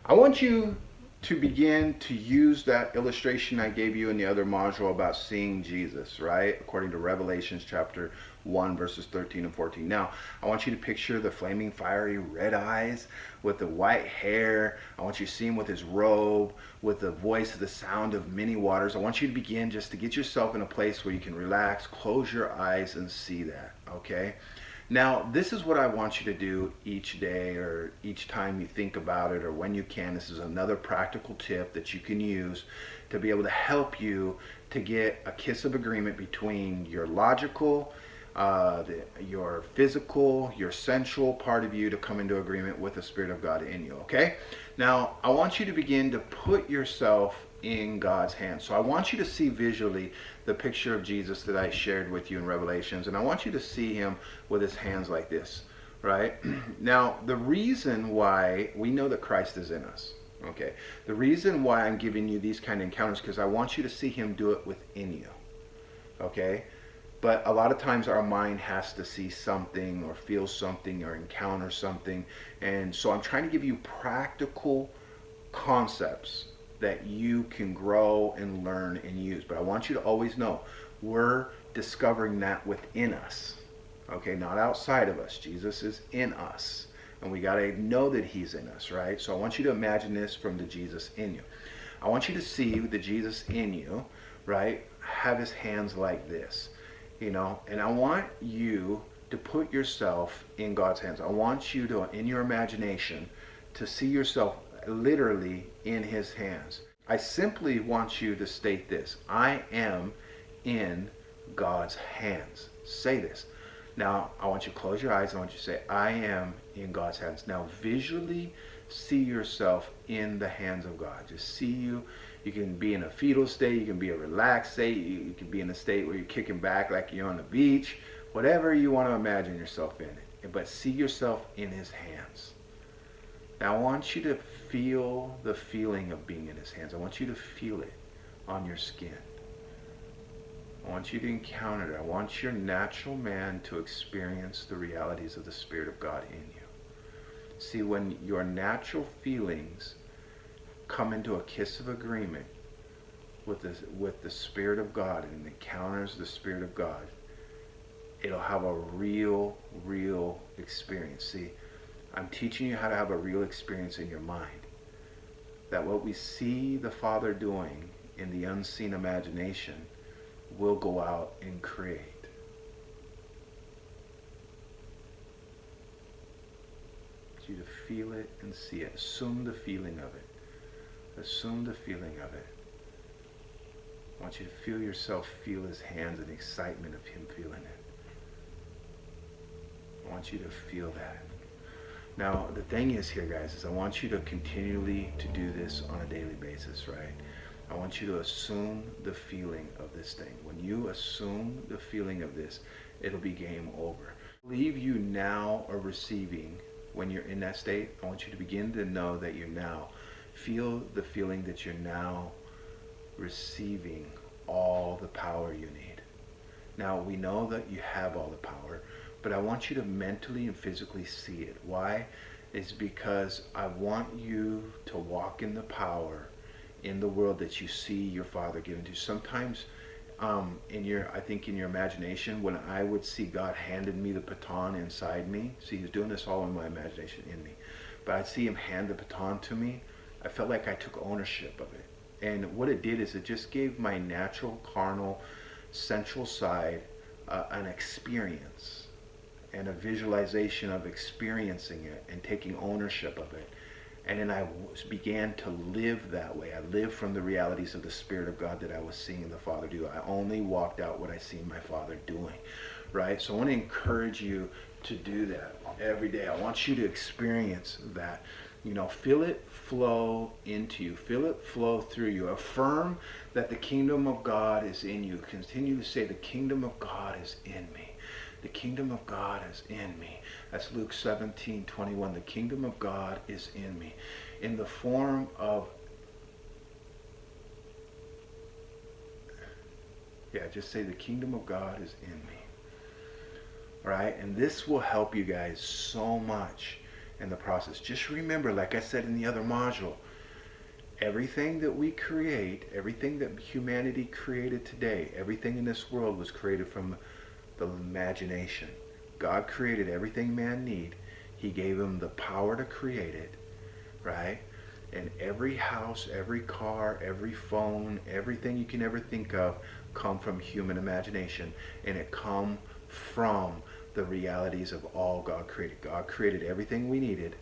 I want you to begin to use that illustration I gave you in the other module about seeing Jesus, right? According to Revelations chapter 1, verses 13 and 14. Now, I want you to picture the flaming, fiery red eyes with the white hair. I want you to see him with his robe, with the voice of the sound of many waters. I want you to begin just to get yourself in a place where you can relax, close your eyes, and see that, okay? Now, this is what I want you to do each day or each time you think about it or when you can. This is another practical tip that you can use to be able to help you to get a kiss of agreement between your logical, your physical, your sensual part of you to come into agreement with the Spirit of God in you, okay? Now, I want you to begin to put yourself in God's hands. So I want you to see visually the picture of Jesus that I shared with you in Revelations, and I want you to see him with his hands like this, right? Now, the reason why we know that Christ is in us, okay? The reason why I'm giving you these kind of encounters because I want you to see him do it within you, okay? But a lot of times our mind has to see something or feel something or encounter something. And so I'm trying to give you practical concepts that you can grow and learn and use. But I want you to always know we're discovering that within us. Okay, not outside of us. Jesus is in us. And we got to know that he's in us, right? So I want you to imagine this from the Jesus in you. I want you to see the Jesus in you, right? Have his hands like this, and I want you to put yourself in God's hands. I want you to, in your imagination, to see yourself literally in his hands. I simply want you to state this: I am in God's hands. Say this. Now, I want you to close your eyes. I want you to say, I am in God's hands. Now, visually see yourself in the hands of God. Just see you. You can be in a fetal state. You can be a relaxed state. You can be in a state where you're kicking back like you're on the beach. Whatever you want to imagine yourself in. But see yourself in his hands. Now, I want you to feel the feeling of being in his hands. I want you to feel it on your skin. I want you to encounter it. I want your natural man to experience the realities of the Spirit of God in you. See, when your natural feelings come into a kiss of agreement with the Spirit of God and encounters the Spirit of God, it'll have a real experience. See, I'm teaching you how to have a real experience in your mind. That what we see the Father doing in the unseen imagination will go out and create. I want you to feel it and see it. Assume the feeling of it. Assume the feeling of it. I want you to feel yourself feel his hands and the excitement of him feeling it. I want you to feel that. Now, the thing is here, guys, is I want you to continually to do this on a daily basis, right? I want you to assume the feeling of this thing. When you assume the feeling of this, it'll be game over. I believe you now are receiving, when you're in that state, I want you to begin to know that you now feel the feeling that you're now receiving all the power you need. Now, we know that you have all the power, but I want you to mentally and physically see it. Why? It's because I want you to walk in the power in the world that you see your Father given to you. Sometimes I think in your imagination, when I would see God handed me the baton inside me, see, he's doing this all in my imagination in me, but I'd see him hand the baton to me, I felt like I took ownership of it. And what it did is it just gave my natural, carnal, sensual side an experience and a visualization of experiencing it and taking ownership of it. And then I began to live that way. I lived from the realities of the Spirit of God that I was seeing the Father do. I only walked out what I seen my Father doing, right? So I want to encourage you to do that every day. I want you to experience that. Feel it flow into you. Feel it flow through you. Affirm that the kingdom of God is in you. Continue to say, the kingdom of God is in me. The kingdom of God is in me. That's Luke 17:21. The kingdom of God is in me. In the form of, just say the kingdom of God is in me. All right? And this will help you guys so much in the process. Just remember, like I said in the other module, everything that we create, everything that humanity created today, everything in this world was created from the imagination. God created everything man need. He gave him the power to create it, right? And every house, every car, every phone, everything you can ever think of come from human imagination. And it come from the realities of all God created. God created everything we needed.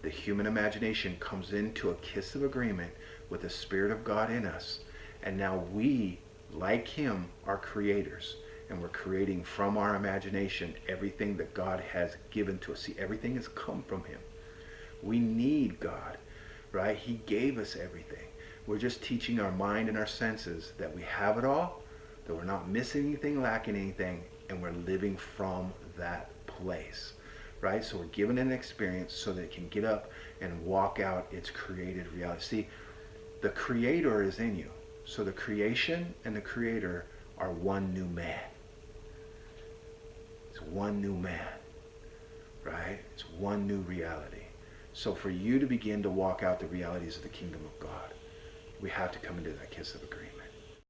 The human imagination comes into a kiss of agreement with the Spirit of God in us. And now we, like him, are creators. And we're creating from our imagination everything that God has given to us. See, everything has come from him. We need God, right? He gave us everything. We're just teaching our mind and our senses that we have it all, that we're not missing anything, lacking anything, and we're living from that place, right? So we're given an experience so that it can get up and walk out its created reality. See, the Creator is in you. So the creation and the Creator are one new man. It's one new man, right? It's one new reality. So for you to begin to walk out the realities of the kingdom of God, we have to come into that kiss of agreement.